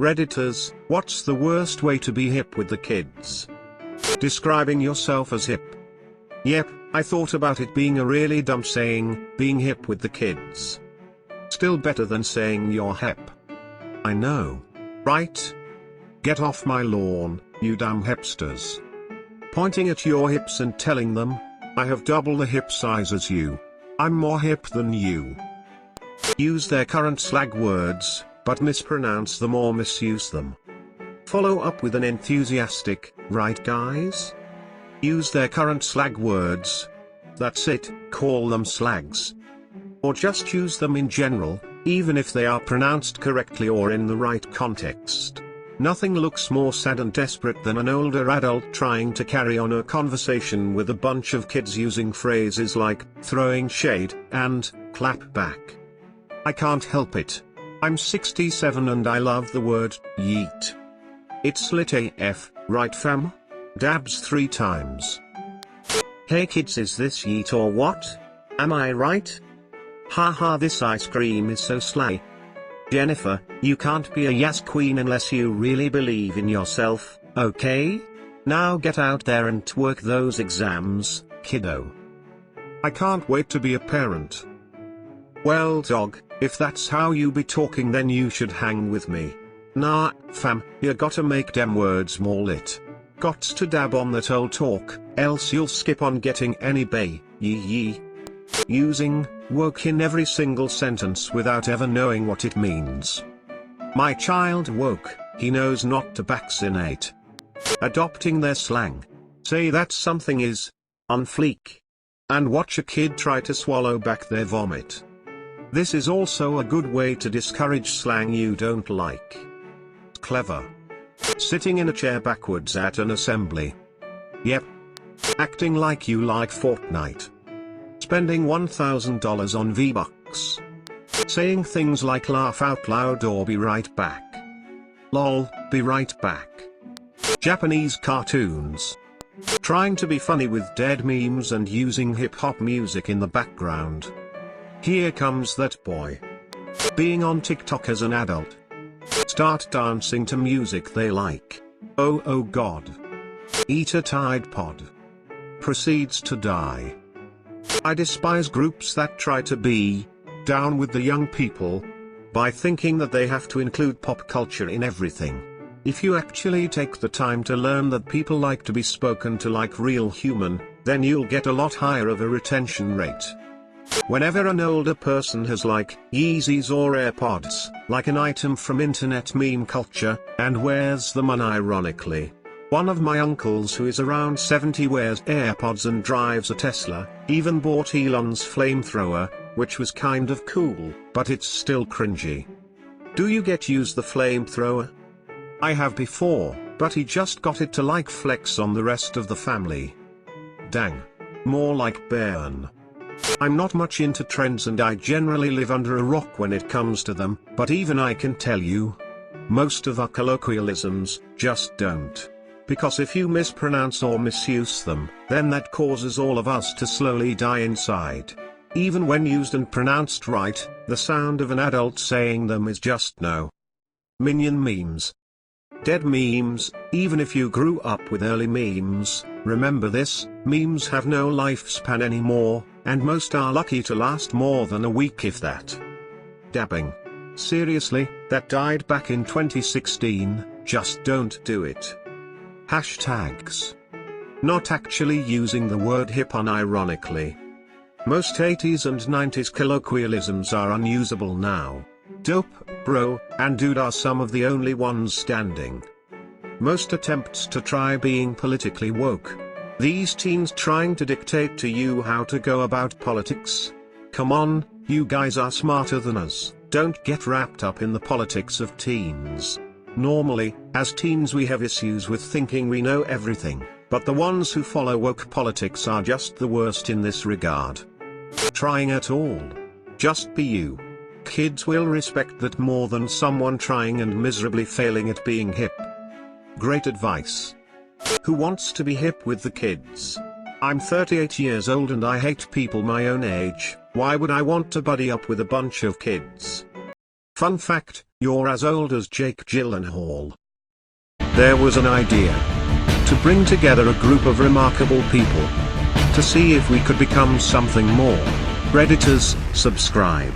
Redditors, what's the worst way to be hip with the kids? Describing yourself as hip. Yep, I thought about it being a really dumb saying, being hip with the kids. Still better than saying you're hip. I know. Right? Get off my lawn, you damn hipsters. Pointing at your hips and telling them, I have double the hip size as you. I'm more hip than you. Use their current slag words, but mispronounce them or misuse them. Follow up with an enthusiastic, right guys? Use their current slag words. That's it, call them slags. Or just use them in general, even if they are pronounced correctly or in the right context. Nothing looks more sad and desperate than an older adult trying to carry on a conversation with a bunch of kids using phrases like, throwing shade, and, clap back. I can't help it. I'm 67 and I love the word, yeet. It's lit AF, right fam? Dabs 3 times. Hey kids, is this yeet or what? Am I right? Haha, this ice cream is so slay. Jennifer, you can't be a yes queen unless you really believe in yourself, okay? Now get out there and twerk those exams, kiddo. I can't wait to be a parent. Well dog, if that's how you be talking then you should hang with me. Nah, fam, you gotta make dem words more lit. Gots to dab on that old talk, else you'll skip on getting any bay, yee. Using woke in every single sentence without ever knowing what it means. My child woke, he knows not to vaccinate. Adopting their slang. Say that something is on fleek. And watch a kid try to swallow back their vomit. This is also a good way to discourage slang you don't like. Clever. Sitting in a chair backwards at an assembly. Yep. Acting like you like Fortnite. Spending $1,000 on V-Bucks. Saying things like laugh out loud or be right back. Lol, be right back. Japanese cartoons. Trying to be funny with dead memes and using hip-hop music in the background. Here comes that boy. Being on TikTok as an adult. Start dancing to music they like. Oh god. Eat a Tide Pod. Proceeds to die. I despise groups that try to be down with the young people by thinking that they have to include pop culture in everything. If you actually take the time to learn that people like to be spoken to like real human, then you'll get a lot higher of a retention rate. Whenever an older person has like Yeezys or AirPods, like an item from internet meme culture, and wears them unironically. One of my uncles who is around 70 wears AirPods and drives a Tesla, even bought Elon's flamethrower, which was kind of cool, but it's still cringy. Do you get use the flamethrower? I have before, but he just got it to like flex on the rest of the family. Dang. More like burn. I'm not much into trends and I generally live under a rock when it comes to them, but even I can tell you, most of our colloquialisms just don't. Because if you mispronounce or misuse them, then that causes all of us to slowly die inside. Even when used and pronounced right, the sound of an adult saying them is just no. Minion memes. Dead memes, even if you grew up with early memes, remember this, memes have no lifespan anymore, and most are lucky to last more than a week if that. Dabbing. Seriously, that died back in 2016, just don't do it. Hashtags. Not actually using the word hip unironically. Most 80s and 90s colloquialisms are unusable now. Dope, bro, and dude are some of the only ones standing. Most attempts to try being politically woke. These teens trying to dictate to you how to go about politics. Come on, you guys are smarter than us, don't get wrapped up in the politics of teens. Normally, as teens we have issues with thinking we know everything, but the ones who follow woke politics are just the worst in this regard. Trying at all. Just be you. Kids will respect that more than someone trying and miserably failing at being hip. Great advice. Who wants to be hip with the kids? I'm 38 years old and I hate people my own age, why would I want to buddy up with a bunch of kids? Fun fact, You're as old as Jake Gyllenhaal. There was an idea to bring together a group of remarkable people to see if we could become something more. Redditors, subscribe.